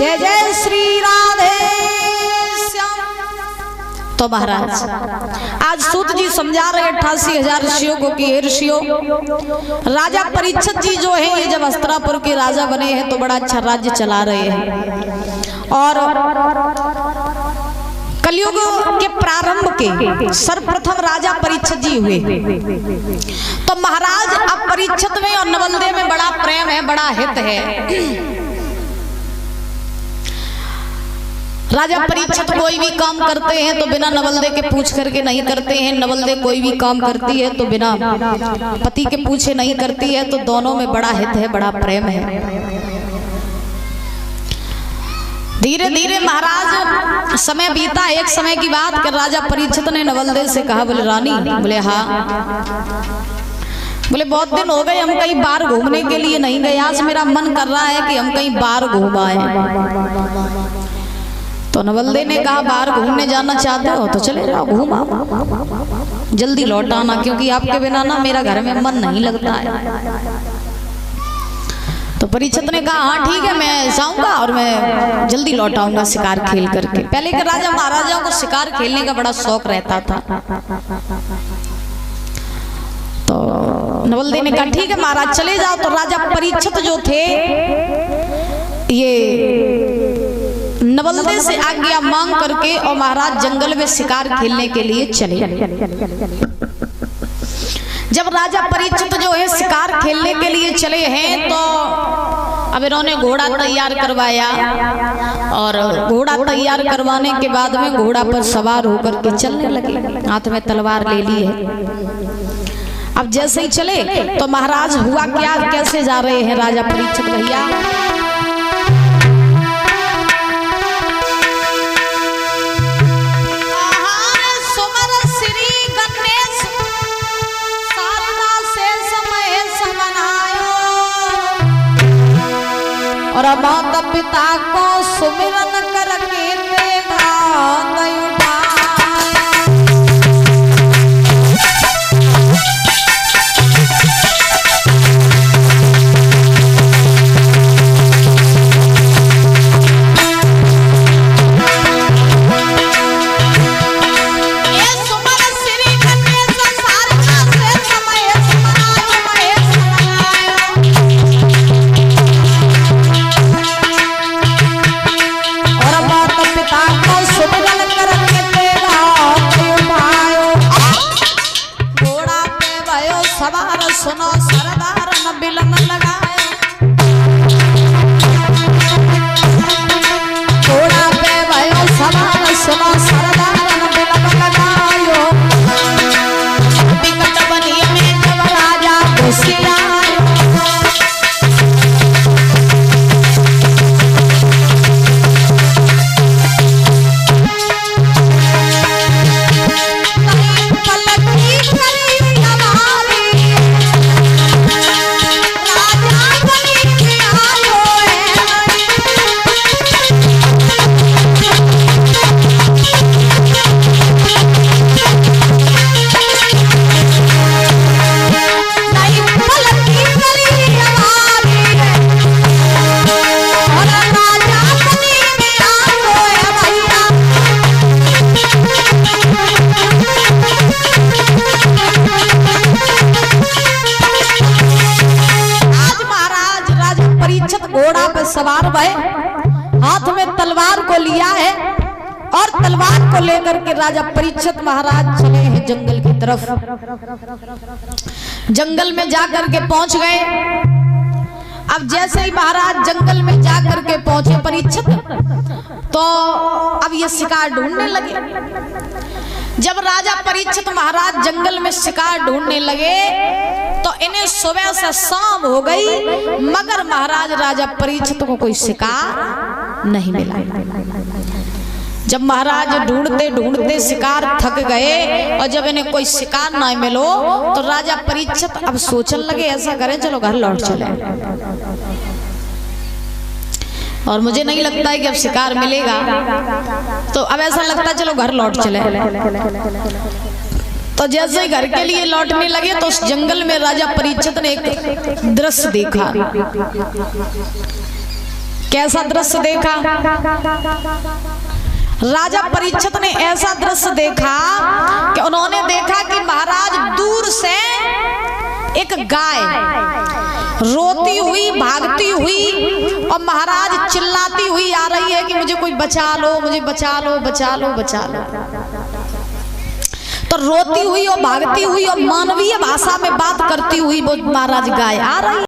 जय जय श्री राधे श्याम। तो महाराज आज सूत जी समझा रहे 88,000 ऋषियों को कि हे ऋषियों, राजा परीक्षित जी जो है ये जब अस्त्रापुर के राजा बने हैं तो बड़ा अच्छा राज्य चला रहे हैं। और कलयुग के प्रारंभ के सर्वप्रथम राजा परीक्षित जी हुए। तो महाराज अब परीक्षित में और नवलदे में बड़ा प्रेम है, बड़ा हित है। राजा परीक्षित कोई भी काम करते हैं तो बिना नवलदे के पूछ करके नहीं करते हैं, नवलदे कोई भी काम करती है तो बिना पति के पूछे नहीं करती है। तो दोनों में बड़ा हित है, बड़ा प्रेम है। धीरे धीरे महाराज समय बीता। एक समय की बात कि राजा परीक्षित ने नवलदे से कहा, बोले रानी, बोले हाँ, बोले बहुत दिन हो गए हम कहीं बाहर घूमने के लिए नहीं गए, आज मेरा मन कर रहा है कि हम कहीं बाहर घूम आए। तो नवलदे ने कहा, बाहर घूमने जाना चाहते हो तो चले जाओ, घूम आओ, जल्दी लौट आना, क्योंकि आपके बिना ना मेरा घर में मन नहीं लगता है। तो परीक्षित ने कहा, हाँ ठीक है, मैं जाऊंगा और मैं जल्दी लौट आऊंगा शिकार खेल करके। पहले के राजा महाराजाओं को शिकार खेलने का बड़ा शौक रहता था। तो नवलदे ने कहा, ठीक है महाराज चले जाओ। तो राजा परीक्षित जो थे ये नवलदे से आज्ञा मांग करके और महाराज जंगल में शिकार खेलने के लिए चले। जब राजा परीक्षित जो है शिकार खेलने के लिए चले हैं तो अब इन्होंने घोड़ा तैयार करवाया और घोड़ा तैयार करवाने के बाद में घोड़ा पर सवार होकर के चलने लगे, हाथ में तलवार ले ली है। अब जैसे ही चले तो महाराज हुआ क्या, कैसे जा रहे हैं राजा परीक्षित भैया। और माता पिता को सुमिरन करके देगा नहीं सुनो सरदार न बिलन लगाए, घोड़ा पे भयो सवार, सुनो सरदार न बिलन लगायो। विकट बनिए में जब राजा घुसी आयो, घोड़ा पे सवार भय, हाथ में तलवार को लिया है और तलवार को लेकर के राजा परीक्षित महाराज चले हैं जंगल की तरफ। जंगल में जाकर के पहुंच गए। अब जैसे ही महाराज जंगल में जाकर के पहुंचे परीक्षित, तो अब ये शिकार ढूंढने लगे। जब राजा परीक्षित महाराज जंगल में शिकार ढूंढने लगे तो इन्हें सुबह से शाम हो गई, मगर महाराज राजा परीक्षित को कोई शिकार नहीं मिला। जब महाराज ढूंढते ढूंढते शिकार थक गए और जब इन्हें कोई शिकार ना मिलो तो राजा परीक्षित अब सोचने लगे, ऐसा करें चलो घर लौट चले। और मुझे नहीं लगता है कि अब शिकार मिलेगा, तो अब ऐसा लगता है चलो घर लौट चले। तो जैसे ही घर के लिए लौटने लगे तो उस जंगल में राजा परीक्षित ने एक दृश्य देखा। कैसा दृश्य देखा? राजा परीक्षित ने ऐसा दृश्य देखा कि उन्होंने देखा कि महाराज दूर से एक गाय रोती हुई, भागती हुई और महाराज चिल्लाती हुई आ रही है कि मुझे कोई बचा लो, मुझे बचा लो, बचा लो, बचा लो। तो रोती हुई और भागती हुई और मानवीय भाषा में बात करती हुई वो महाराज गाय आ रही